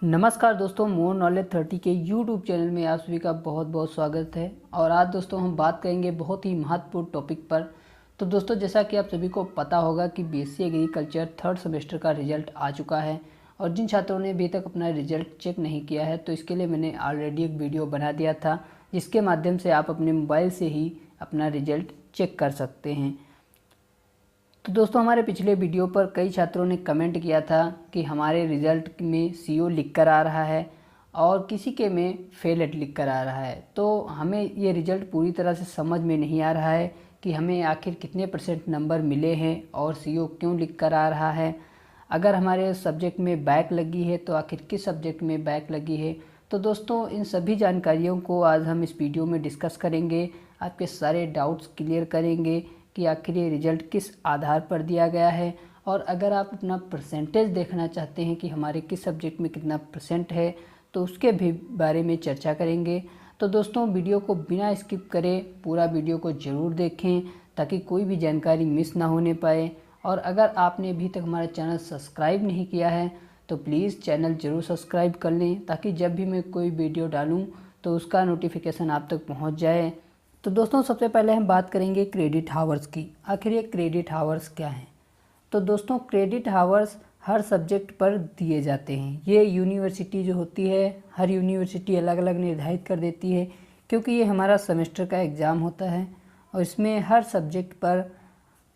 नमस्कार दोस्तों, more knowledge 30 के यूट्यूब चैनल में आप सभी का बहुत बहुत स्वागत है। और आज दोस्तों हम बात करेंगे बहुत ही महत्वपूर्ण टॉपिक पर। तो दोस्तों, जैसा कि आप सभी को पता होगा कि बीएससी एग्रीकल्चर थर्ड सेमेस्टर का रिजल्ट आ चुका है। और जिन छात्रों ने अभी तक अपना रिजल्ट चेक नहीं किया है, तो इसके लिए मैंने ऑलरेडी एक वीडियो बना दिया था, जिसके माध्यम से आप अपने मोबाइल से ही अपना रिजल्ट चेक कर सकते हैं। तो दोस्तों, हमारे पिछले वीडियो पर कई छात्रों ने कमेंट किया था कि हमारे रिज़ल्ट में CO लिख कर आ रहा है और किसी के में फेलेट लिख कर आ रहा है। तो हमें ये रिज़ल्ट पूरी तरह से समझ में नहीं आ रहा है कि हमें आखिर कितने % नंबर मिले हैं और CO क्यों लिख कर आ रहा है। अगर हमारे सब्जेक्ट में बैक लगी है तो आखिर किस सब्जेक्ट में बैक लगी है। तो दोस्तों, इन सभी जानकारियों को आज हम इस वीडियो में डिस्कस करेंगे। आपके सारे डाउट्स क्लियर करेंगे कि आखिर ये रिज़ल्ट किस आधार पर दिया गया है। और अगर आप अपना परसेंटेज देखना चाहते हैं कि हमारे किस सब्जेक्ट में कितना % है, तो उसके भी बारे में चर्चा करेंगे। तो दोस्तों, वीडियो को बिना स्किप करे पूरा वीडियो को ज़रूर देखें ताकि कोई भी जानकारी मिस ना होने पाए। और अगर आपने अभी तक हमारा चैनल सब्सक्राइब नहीं किया है तो प्लीज़ चैनल ज़रूर सब्सक्राइब कर लें, ताकि जब भी मैं कोई वीडियो डालूँ तो उसका नोटिफिकेशन आप तक पहुँच जाए। तो दोस्तों, सबसे पहले हम बात करेंगे क्रेडिट हावर्स की। आखिर ये क्रेडिट हावर्स क्या हैं? तो दोस्तों, क्रेडिट हावर्स हर सब्जेक्ट पर दिए जाते हैं। ये यूनिवर्सिटी जो होती है, हर यूनिवर्सिटी अलग अलग निर्धारित कर देती है, क्योंकि ये हमारा सेमेस्टर का एग्ज़ाम होता है और इसमें हर सब्जेक्ट पर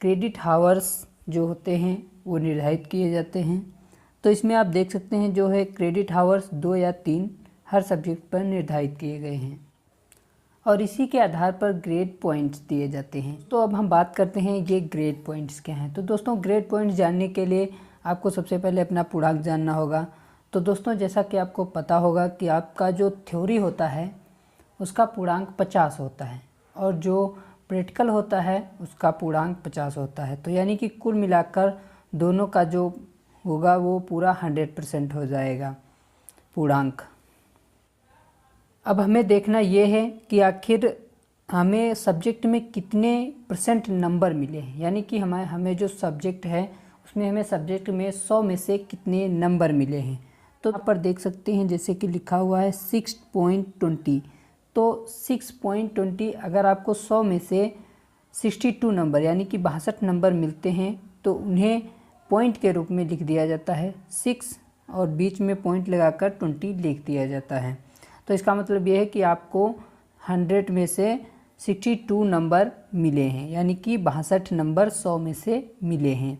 क्रेडिट हावर्स जो होते हैं वो निर्धारित किए जाते हैं। तो इसमें आप देख सकते हैं जो है क्रेडिट हावर्स 2 या 3 हर सब्जेक्ट पर निर्धारित किए गए हैं और इसी के आधार पर ग्रेड पॉइंट्स दिए जाते हैं। तो अब हम बात करते हैं ये ग्रेड पॉइंट्स क्या हैं। तो दोस्तों, ग्रेड पॉइंट्स जानने के लिए आपको सबसे पहले अपना पूर्णांक जानना होगा। तो दोस्तों, जैसा कि आपको पता होगा कि आपका जो थ्योरी होता है उसका पूर्णांक 50 होता है और जो प्रैक्टिकल होता है उसका पूर्णांक 50 होता है। तो यानी कि कुल मिलाकर दोनों का जो होगा वो पूरा 100% हो जाएगा पूर्णांक। अब हमें देखना ये है कि आखिर हमें सब्जेक्ट में कितने % नंबर मिले हैं, यानी कि हमें जो सब्जेक्ट है उसमें हमें सब्जेक्ट में 100 में से कितने नंबर मिले हैं। तो यहाँ पर देख सकते हैं जैसे कि लिखा हुआ है 6.20। तो 6.20 अगर आपको 100 में से 62 नंबर यानी कि 62 नंबर मिलते हैं तो उन्हें पॉइंट के रूप में लिख दिया जाता है। 6 और बीच में पॉइंट लगाकर 20 लिख दिया जाता है। तो इसका मतलब ये है कि आपको 100 में से 62 नंबर मिले हैं, यानी कि 62 नंबर 100 में से मिले हैं।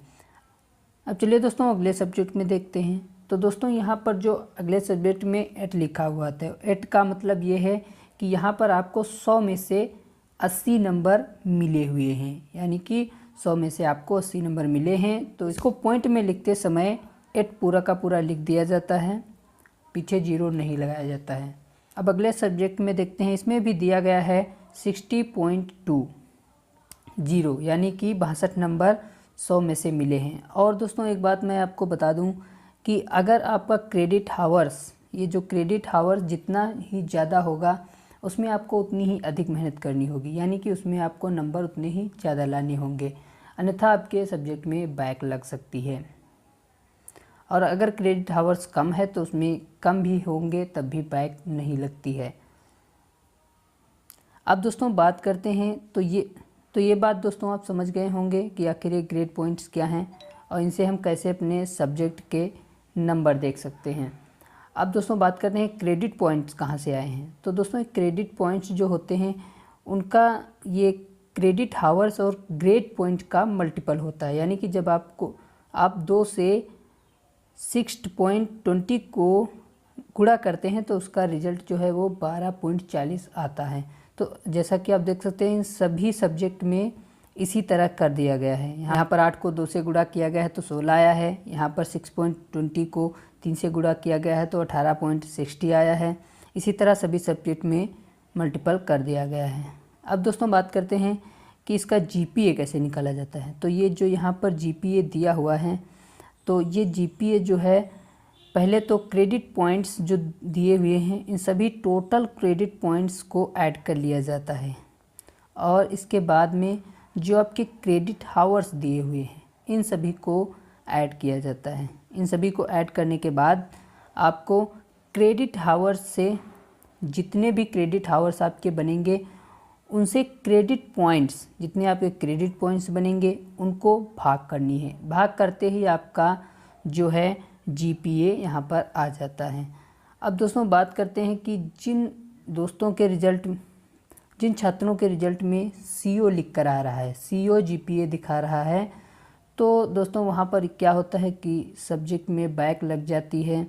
अब चलिए दोस्तों अगले सब्जेक्ट में देखते हैं। तो दोस्तों, यहाँ पर जो अगले सब्जेक्ट में 8 लिखा हुआ था, 8 का मतलब ये है कि यहाँ पर आपको 100 में से 80 नंबर मिले हुए हैं, यानी कि 100 में से आपको 80 नंबर मिले हैं। तो इसको पॉइंट में लिखते समय 8 पूरा का पूरा लिख दिया जाता है, पीछे 0 नहीं लगाया जाता है। अब अगले सब्जेक्ट में देखते हैं, इसमें भी दिया गया है 60.20, यानी कि 62 नंबर 100 में से मिले हैं। और दोस्तों, एक बात मैं आपको बता दूं कि अगर आपका क्रेडिट हावर्स, ये जो क्रेडिट हावर्स जितना ही ज़्यादा होगा उसमें आपको उतनी ही अधिक मेहनत करनी होगी, यानी कि उसमें आपको नंबर उतने ही ज़्यादा लाने होंगे, अन्यथा आपके सब्जेक्ट में बैक लग सकती है। और अगर क्रेडिट हावर्स कम है तो उसमें कम भी होंगे तब भी बैक नहीं लगती है। अब दोस्तों बात करते हैं, तो ये बात दोस्तों आप समझ गए होंगे कि आखिर ये ग्रेड पॉइंट्स क्या हैं और इनसे हम कैसे अपने सब्जेक्ट के नंबर देख सकते हैं। अब दोस्तों बात करते हैं क्रेडिट पॉइंट्स कहाँ से आए हैं। तो दोस्तों, क्रेडिट पॉइंट्स जो होते हैं उनका ये क्रेडिट हावर्स और ग्रेड पॉइंट का मल्टीपल होता है, यानी कि जब आप 2 से 6.20 को गुणा करते हैं तो उसका रिजल्ट जो है वो 12.40 आता है। तो जैसा कि आप देख सकते हैं इन सभी सब्जेक्ट में इसी तरह कर दिया गया है। यहाँ पर 8 को 2 से गुणा किया गया है तो 16 आया है, यहाँ पर 6.20 को 3 से गुणा किया गया है तो 18.60 आया है। इसी तरह सभी सब्जेक्ट में मल्टीपल कर दिया गया है। अब दोस्तों बात करते हैं कि इसका GPA कैसे निकाला जाता है। तो ये जो यहाँ पर GPA दिया हुआ है, तो ये GPA जो है, पहले तो क्रेडिट पॉइंट्स जो दिए हुए हैं इन सभी टोटल क्रेडिट पॉइंट्स को ऐड कर लिया जाता है और इसके बाद में जो आपके क्रेडिट हावर्स दिए हुए हैं इन सभी को ऐड किया जाता है। इन सभी को ऐड करने के बाद आपको क्रेडिट हावर्स से जितने भी क्रेडिट हावर्स आपके बनेंगे उनसे क्रेडिट पॉइंट्स, जितने आपके क्रेडिट पॉइंट्स बनेंगे उनको भाग करनी है। भाग करते ही आपका जो है जीपीए यहाँ पर आ जाता है। अब दोस्तों बात करते हैं कि जिन छात्रों के रिजल्ट में सीओ लिख कर आ रहा है, सीओ जीपीए दिखा रहा है, तो दोस्तों वहाँ पर क्या होता है कि सब्जेक्ट में बैक लग जाती है,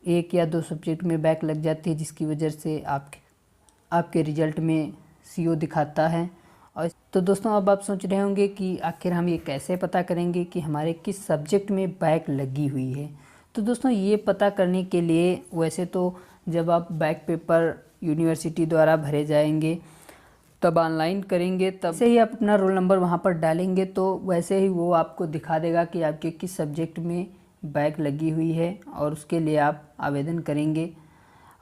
1 या 2 सब्जेक्ट में बैक लग जाती है, जिसकी वजह से आपके रिज़ल्ट में सीओ दिखाता है। और तो दोस्तों अब आप सोच रहे होंगे कि आखिर हम ये कैसे पता करेंगे कि हमारे किस सब्जेक्ट में बैक लगी हुई है। तो दोस्तों ये पता करने के लिए वैसे तो जब आप बैक पेपर यूनिवर्सिटी द्वारा भरे जाएंगे तब ऑनलाइन करेंगे, तब से ही आप अपना रोल नंबर वहाँ पर डालेंगे तो वैसे ही वो आपको दिखा देगा कि आपके किस सब्जेक्ट में बैक लगी हुई है और उसके लिए आप आवेदन करेंगे।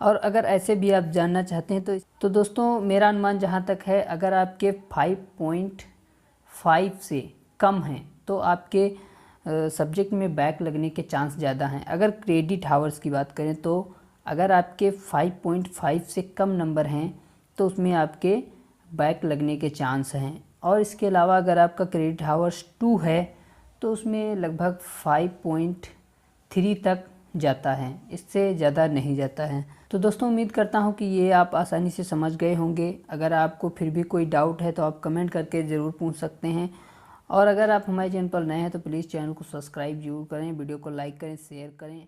और अगर ऐसे भी आप जानना चाहते हैं तो दोस्तों मेरा अनुमान जहाँ तक है, अगर आपके 5.5 से कम हैं तो आपके सब्जेक्ट में बैक लगने के चांस ज़्यादा हैं। अगर क्रेडिट हावर्स की बात करें तो अगर आपके 5.5 से कम नंबर हैं तो उसमें आपके बैक लगने के चांस हैं। और इसके अलावा अगर आपका क्रेडिट हावर्स 2 है तो उसमें लगभग 5.3 तक जाता है, इससे ज़्यादा नहीं जाता है। तो दोस्तों उम्मीद करता हूँ कि ये आप आसानी से समझ गए होंगे। अगर आपको फिर भी कोई डाउट है तो आप कमेंट करके ज़रूर पूछ सकते हैं। और अगर आप हमारे चैनल पर नए हैं तो प्लीज़ चैनल को सब्सक्राइब जरूर करें, वीडियो को लाइक करें, शेयर करें।